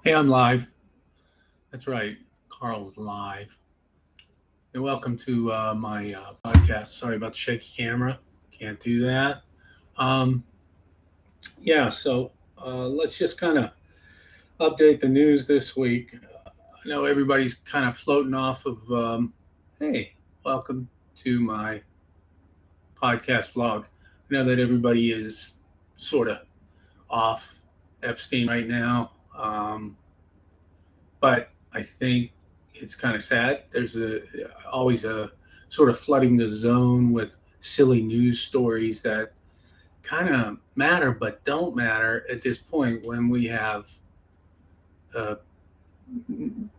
Hey, I'm live. That's right. Carl's live. And welcome to my podcast. Sorry about the shaky camera. Can't do that. Um, yeah, let's just kind of update the news this week. I know everybody's kind of floating off of, hey, welcome to my podcast vlog. I know that everybody is sort of off Epstein right now. But I think it's kind of sad. There's always a sort of flooding the zone with silly news stories that kind of matter but don't matter at this point when we have a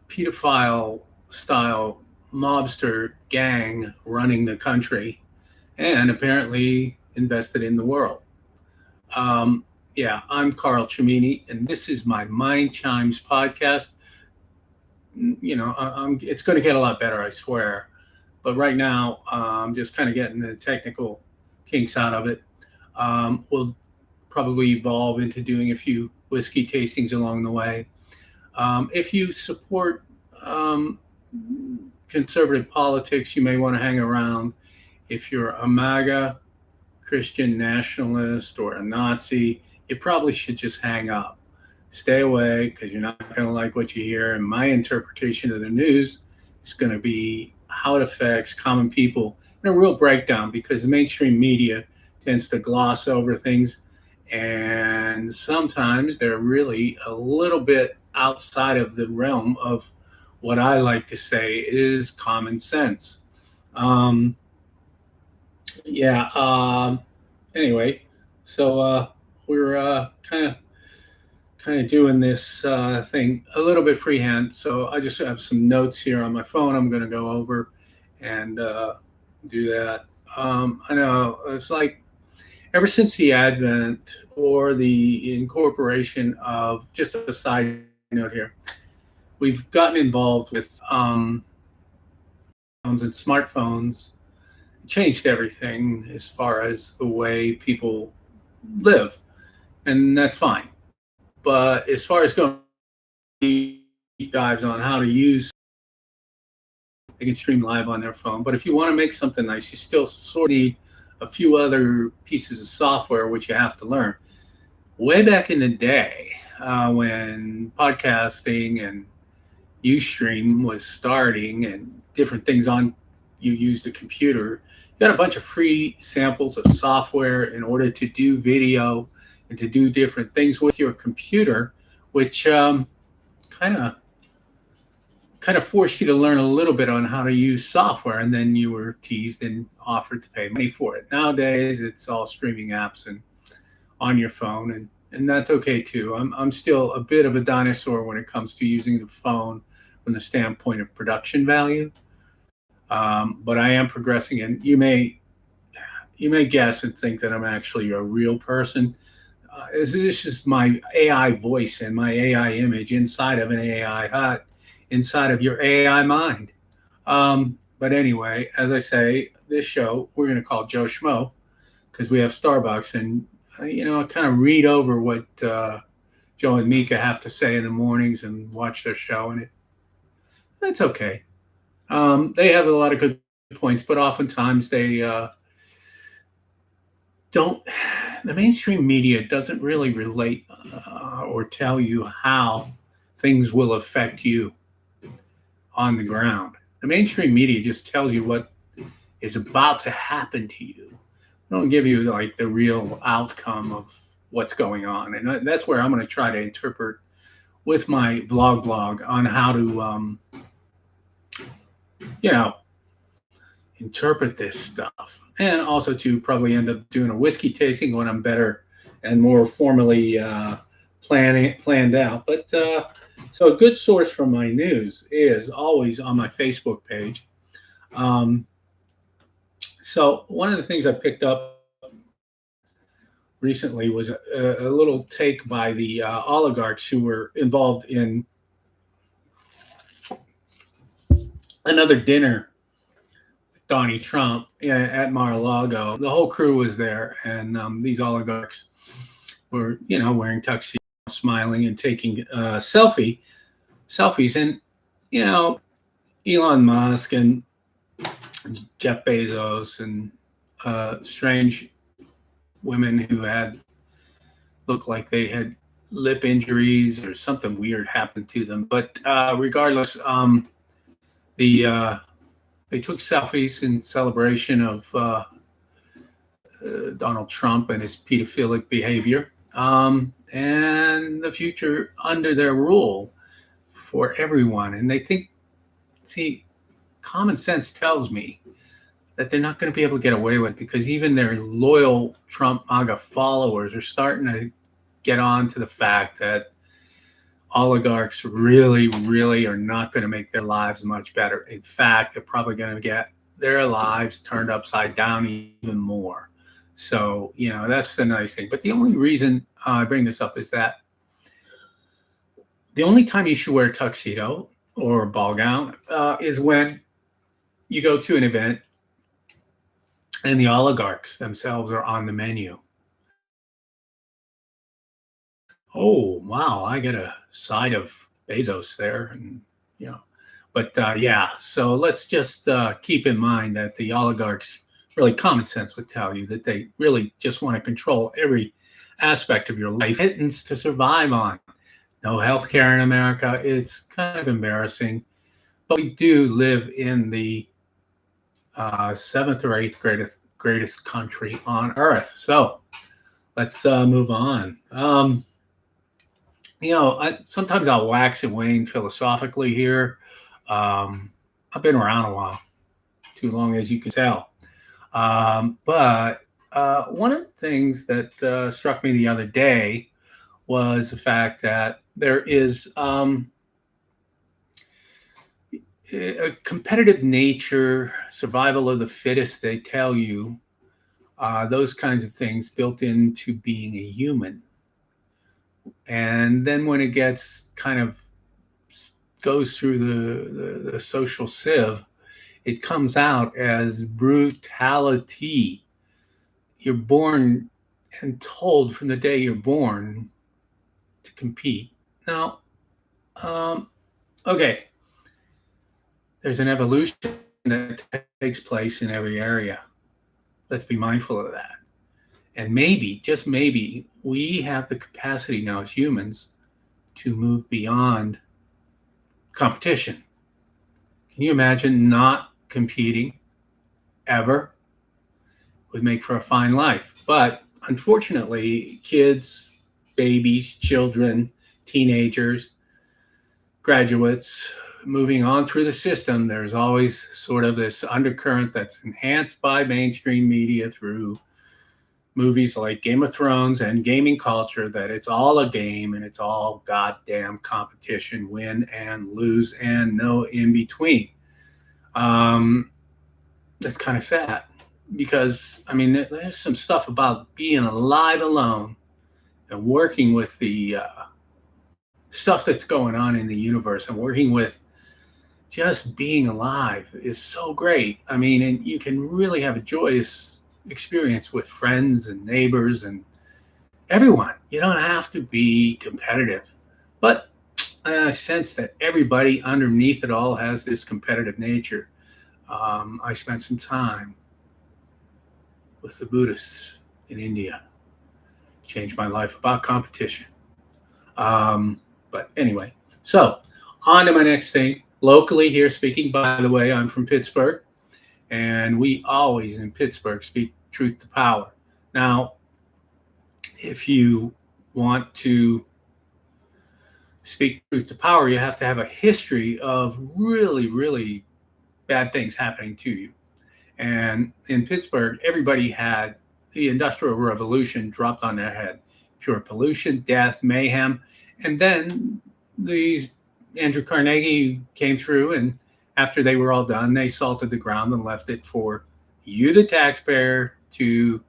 pedophile style mobster gang running the country and apparently invested in the world. I'm Carl Cimini, and this is my Mind Chimes podcast. It's going to get a lot better, I swear. But right now, I'm just kind of getting the technical kinks out of it. We'll probably evolve into doing a few whiskey tastings along the way. If you support conservative politics, you may want to hang around. If you're a MAGA Christian nationalist or a Nazi, you probably should just hang up. Stay away because you're not going to like what you hear. And my interpretation of the news is going to be how it affects common people in a real breakdown, because the mainstream media tends to gloss over things. And sometimes they're really a little bit outside of the realm of what I like to say is common sense. Um, yeah. Anyway, so we're kind of doing this thing a little bit freehand. So I just have some notes here on my phone I'm going to go over and do that. I know it's like ever since the advent or the incorporation of, just a side note here, we've gotten involved with phones and smartphones. It changed everything as far as the way people live, and that's fine. But as far as going deep dives on how to use, they can stream live on their phone. But if you want to make something nice, you still sort of need a few other pieces of software which you have to learn. Way back in the day, when podcasting and Ustream was starting and different things on, you used a computer. You got a bunch of free samples of software in order to do video and to do different things with your computer, which kind of forced you to learn a little bit on how to use software, and then you were teased and offered to pay money for it. Nowadays, it's all streaming apps and on your phone, and that's okay too. I'm still a bit of a dinosaur when it comes to using the phone from the standpoint of production value, but I am progressing, and you may guess and think that I'm actually a real person. This is my AI voice and my AI image inside of an AI hut, inside of your AI mind. But anyway, as I say, this show we're going to call Joe Shmo because we have Starbucks, and I kind of read over what Joe and Mika have to say in the mornings and watch their show, and it's okay. They have a lot of good points, but oftentimes they don't. The mainstream media doesn't really relate or tell you how things will affect you on the ground. The mainstream media just tells you what is about to happen to you. They don't give you like the real outcome of what's going on, and that's where I'm going to try to interpret with my blog on how to, interpret this stuff, and also to probably end up doing a whiskey tasting when I'm better and more formally planned out. But so a good source for my news is always on my Facebook page. So one of the things I picked up recently was a little take by the oligarchs who were involved in another dinner with Donnie Trump at Mar-a-Lago. The whole crew was there, and these oligarchs were, wearing tuxedos smiling and taking selfies, and you know, Elon Musk and Jeff Bezos and strange women who had looked like they had lip injuries or something weird happened to them. But regardless, the they took selfies in celebration of Donald Trump and his pedophilic behavior, and the future under their rule for everyone. And they think, see, common sense tells me that they're not going to be able to get away with it, because even their loyal Trump MAGA followers are starting to get on to the fact that oligarchs really, really are not going to make their lives much better. In fact, they're probably going to get their lives turned upside down even more. So, that's the nice thing. But the only reason I bring this up is that the only time you should wear a tuxedo or a ball gown is when you go to an event and the oligarchs themselves are on the menu. Oh, wow, I get a side of Bezos there. And, but yeah, so let's just keep in mind that the oligarchs, really common sense would tell you that they really just want to control every aspect of your life, pittance to survive on. No health care in America. It's kind of embarrassing, but we do live in the seventh or eighth greatest country on earth. So let's move on. Sometimes I'll wax and wane philosophically here. I've been around a while, too long as you can tell. But one of the things that struck me the other day was the fact that there is a competitive nature, survival of the fittest, they tell you, those kinds of things built into being a human. And then when it gets kind of goes through the social sieve, it comes out as brutality. You're born and told from the day you're born to compete. Now, okay, there's an evolution that takes place in every area. Let's be mindful of that. And maybe, just maybe, we have the capacity now as humans to move beyond competition. Can you imagine not competing ever? Would make for a fine life. But unfortunately, kids, babies, children, teenagers, graduates, moving on through the system, there's always sort of this undercurrent that's enhanced by mainstream media through movies like Game of Thrones and gaming culture, that it's all a game and it's all goddamn competition, win and lose and no in between. That's kind of sad, because there's some stuff about being alive alone and working with the stuff that's going on in the universe, and working with just being alive is so great. And you can really have a joyous experience with friends and neighbors and everyone. You don't have to be competitive, but I sense that everybody underneath it all has this competitive nature. I spent some time with the Buddhists in India. Changed my life about competition. But anyway, so on to my next thing. Locally here speaking, by the way, I'm from Pittsburgh, and we always in Pittsburgh speak truth to power. Now, if you want to speak truth to power, you have to have a history of really, really bad things happening to you. And in Pittsburgh, everybody had the Industrial Revolution dropped on their head. Pure pollution, death, mayhem. And then these Andrew Carnegie came through, and after they were all done, they salted the ground and left it for you, the taxpayer, to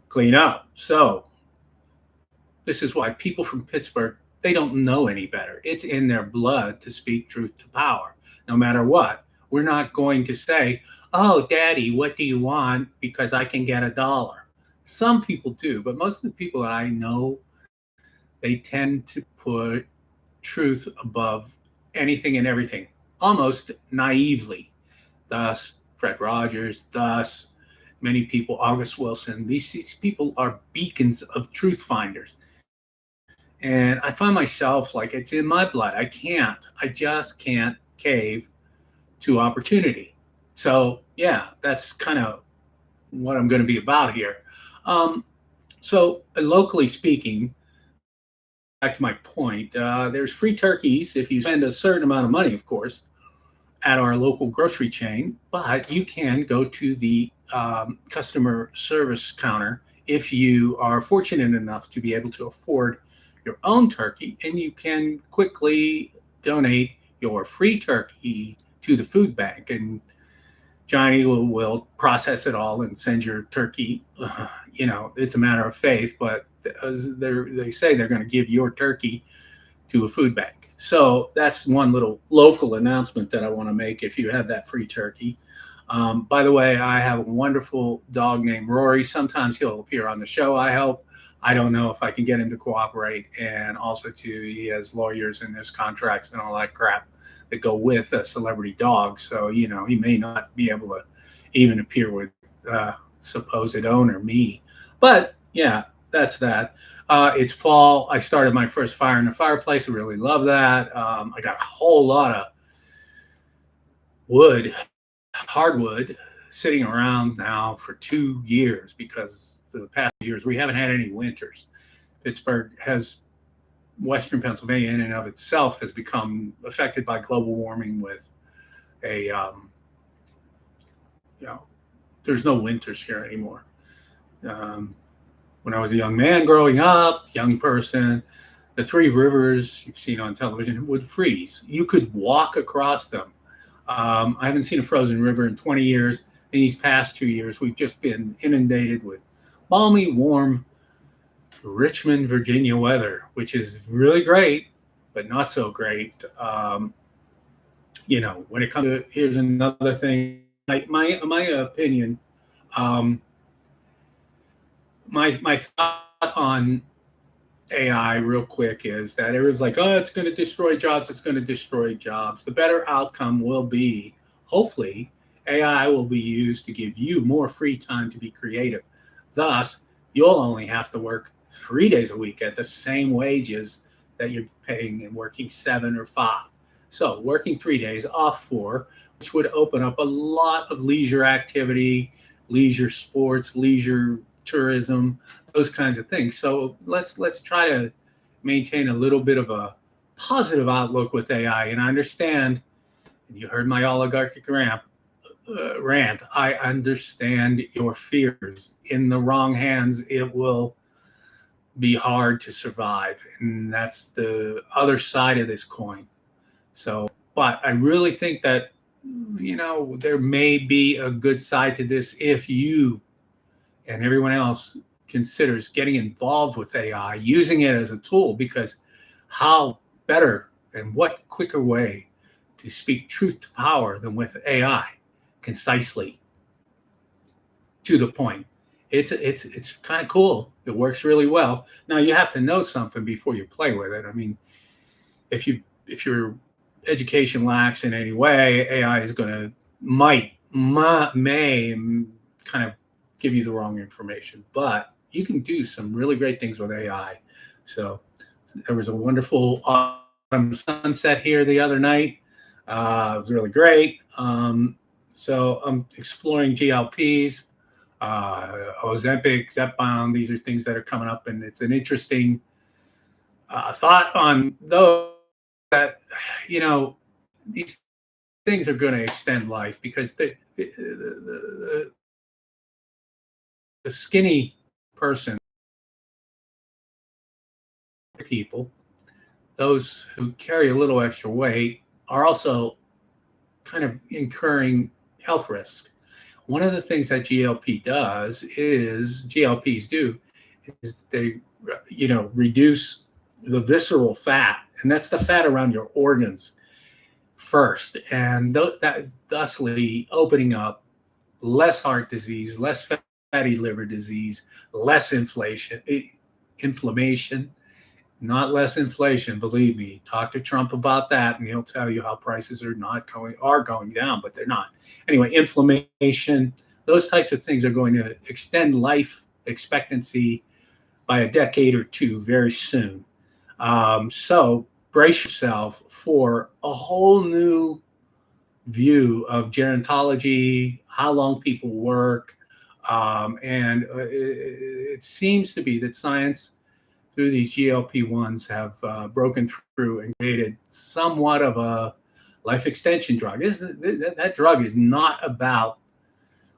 clean up. So this is why people from Pittsburgh, they don't know any better. It's in their blood to speak truth to power, no matter what. We're not going to say, oh, Daddy, what do you want? Because I can get $1. Some people do, but most of the people that I know, they tend to put truth above anything and everything, almost naively. Thus, Fred Rogers, thus, many people, August Wilson, these people are beacons of truth finders. And I find myself like it's in my blood. I just can't cave to opportunity. So, yeah, that's kind of what I'm going to be about here. Um, locally speaking, back to my point, there's free turkeys if you spend a certain amount of money, of course, at our local grocery chain, but you can go to the customer service counter if you are fortunate enough to be able to afford your own turkey, and you can quickly donate your free turkey to the food bank. And Johnny will process it all and send your turkey. It's a matter of faith, but they say they're going to give your turkey to a food bank. So that's one little local announcement that I want to make if you have that free turkey. By the way, I have a wonderful dog named Rory. Sometimes he'll appear on the show. I don't know if I can get him to cooperate. And also, too, he has lawyers and there's contracts and all that crap that go with a celebrity dog. So, he may not be able to even appear with supposed owner, me. But, yeah, that's that. It's fall. I started my first fire in the fireplace. I really love that. I got a whole lot of hardwood, sitting around now for 2 years because for the past years we haven't had any winters. Pittsburgh has Western Pennsylvania in and of itself has become affected by global warming with a there's no winters here anymore. When I was a young man growing up, young person, the three rivers you've seen on television would freeze. You could walk across them. I haven't seen a frozen river in 20 years. In these past 2 years, we've just been inundated with balmy, warm Richmond, Virginia weather, which is really great, but not so great. When it comes to, here's another thing, my opinion, my thought on AI real quick is that it was like, oh, it's going to destroy jobs. It's going to destroy jobs. The better outcome will be, hopefully, AI will be used to give you more free time to be creative. Thus, you'll only have to work 3 days a week at the same wages that you're paying and working 7 or 5. So working 3 days off 4, which would open up a lot of leisure activity, leisure sports, leisure tourism, those kinds of things. So let's try to maintain a little bit of a positive outlook with AI. And I understand, you heard my oligarchic rant. I understand your fears. In the wrong hands, it will be hard to survive, and that's the other side of this coin. So, but I really think that there may be a good side to this if you and everyone else considers getting involved with AI, using it as a tool, because how better and what quicker way to speak truth to power than with AI, concisely, to the point. It's kind of cool. It works really well. Now you have to know something before you play with it. I mean, if your education lacks in any way, AI is going to may kind of give you the wrong information. But you can do some really great things with AI. So there was a wonderful autumn sunset here the other night. It was really great. So I'm exploring GLPs, Ozempic, Zepbound. These are things that are coming up, and it's an interesting thought on those that, these things are going to extend life, because the skinny person, people, those who carry a little extra weight, are also kind of incurring health risks. One of the things that GLPs do is they, reduce the visceral fat, and that's the fat around your organs first, and that thusly opening up less heart disease, less fatty liver disease, less inflammation, not less inflation. Believe me. Talk to Trump about that, and he'll tell you how prices are going down, but they're not. Anyway, inflammation, those types of things are going to extend life expectancy by a decade or two very soon. So brace yourself for a whole new view of gerontology, how long people work, and it seems to be that science through these GLP-1s have broken through and created somewhat of a life extension drug. That drug is not about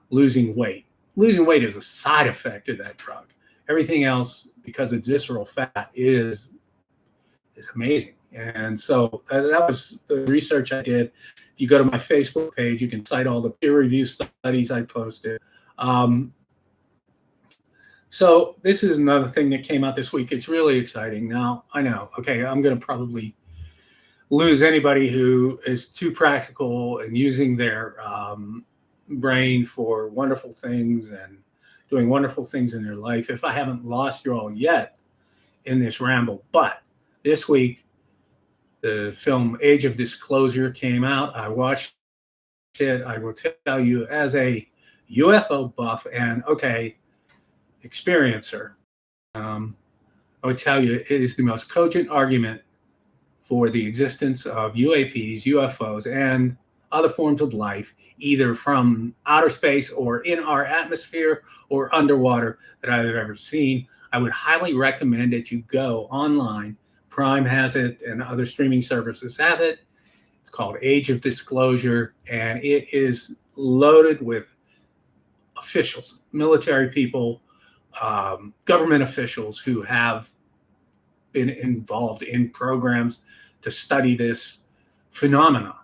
losing weight. Losing weight is a side effect of that drug. Everything else, because it's visceral fat, is amazing. And so that was the research I did. If you go to my Facebook page, you can cite all the peer-reviewed studies I posted. So this is another thing that came out this week. It's really exciting. Now, I know, okay, I'm going to probably lose anybody who is too practical and using their brain for wonderful things and doing wonderful things in their life if I haven't lost you all yet in this ramble. But this week, the film Age of Disclosure came out. I watched it. I will tell you, as a UFO buff and, okay, experiencer, I would tell you it is the most cogent argument for the existence of UAPs, UFOs, and other forms of life, either from outer space or in our atmosphere or underwater, that I've ever seen. I would highly recommend that you go online. Prime has it and other streaming services have it. It's called Age of Disclosure, and it is loaded with officials, military people, government officials who have been involved in programs to study this phenomena.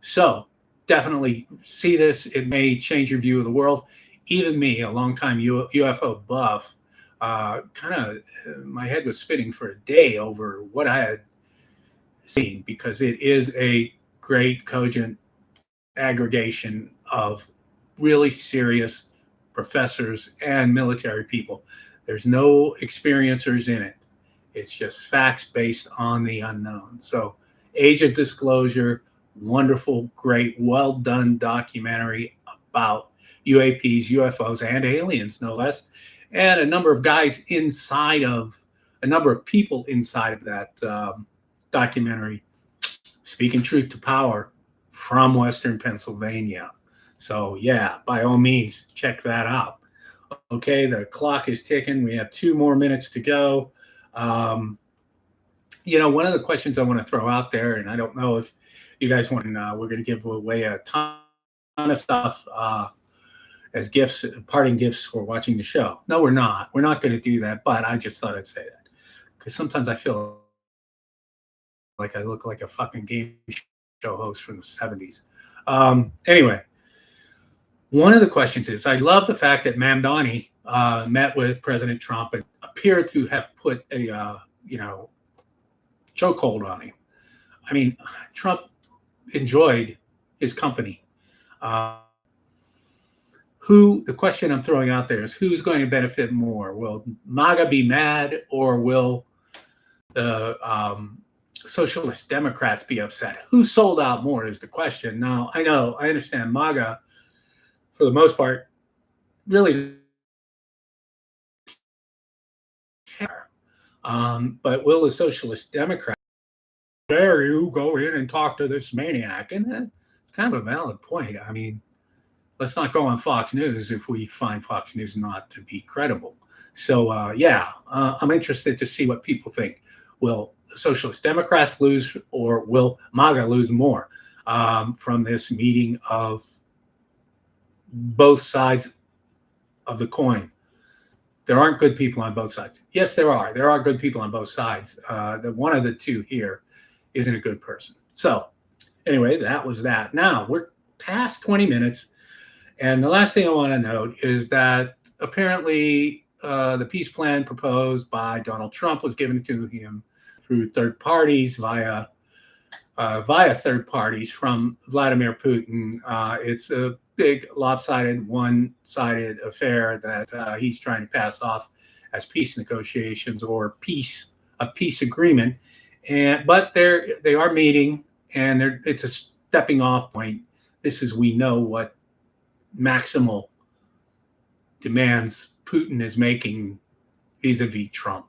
So definitely see this. It may change your view of the world. Even me, a longtime UFO buff, kind of my head was spinning for a day over what I had seen, because it is a great cogent aggregation of really serious professors and military people. There's no experiencers in it. It's just facts based on the unknown. So Age of Disclosure, wonderful, great, well done documentary about UAPs, UFOs, and aliens, no less. And a number of guys inside of, a number of people inside of that documentary speaking truth to power from Western Pennsylvania. So yeah, by all means, check that out. Okay, the clock is ticking. We have 2 more minutes to go. One of the questions I want to throw out there, and I don't know if you guys want, we're going to give away a ton of stuff as gifts, parting gifts for watching the show. No, we're not. We're not going to do that, but I just thought I'd say that, because sometimes I feel like I look like a fucking game show host from the 70s. Anyway, one of the questions is, I love the fact that Mamdani met with President Trump and appeared to have put a, chokehold on him. I mean, Trump enjoyed his company. The question I'm throwing out there is, who's going to benefit more? Will MAGA be mad, or will the socialist Democrats be upset? Who sold out more is the question. Now, I understand MAGA, for the most part, really care. But will the socialist Democrats dare you go in and talk to this maniac? And it's kind of a valid point. I mean, let's not go on Fox News if we find Fox News not to be credible. So, I'm interested to see what people think. Will the socialist Democrats lose, or will MAGA lose more from this meeting of both sides of the coin? There aren't good people on both sides. Yes, there are. There are good people on both sides. One of the two here isn't a good person. So anyway, that was that. Now we're past 20 minutes. And the last thing I want to note is that apparently the peace plan proposed by Donald Trump was given to him through third parties via third parties from Vladimir Putin. It's a big lopsided, one-sided affair that he's trying to pass off as peace negotiations or peace a peace agreement, but they are meeting, and it's a stepping off point. This is, we know what maximal demands Putin is making vis-a-vis Trump.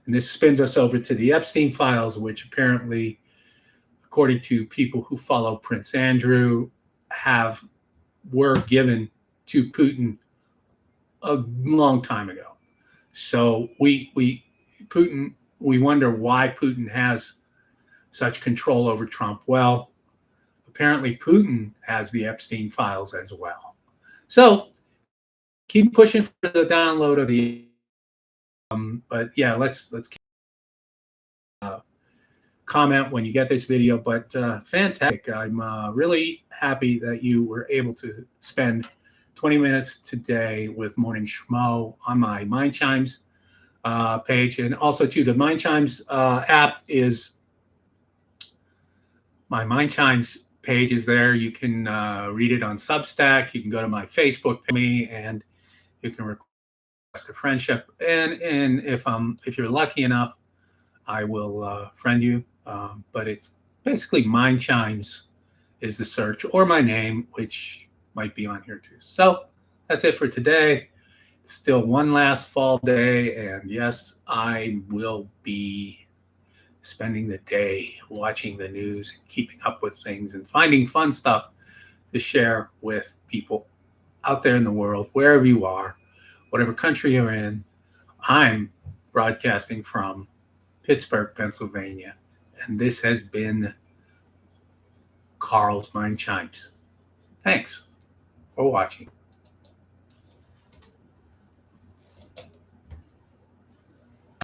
And this spins us over to the Epstein files, which apparently, according to people who follow Prince Andrew, were given to Putin a long time ago. So we wonder why Putin has such control over Trump. Well, apparently Putin has the Epstein files as well. So keep pushing for the download of the. But yeah, let's comment when you get this video. But fantastic! I'm really happy that you were able to spend 20 minutes today with Morning Shmo on my Mind Chimes page, and also to the Mind Chimes app is my Mind Chimes page is there. You can read it on Substack. You can go to my Facebook page, and you can request a friendship. And if you're lucky enough, I will friend you. But it's basically Mind Chimes is the search, or my name, which might be on here too. So that's it for today. Still one last fall day, and yes, I will be spending the day watching the news and keeping up with things and finding fun stuff to share with people out there in the world, wherever you are, whatever country you're in. I'm broadcasting from Pittsburgh, Pennsylvania, and this has been Carl's Mind Chimes. Thanks for watching.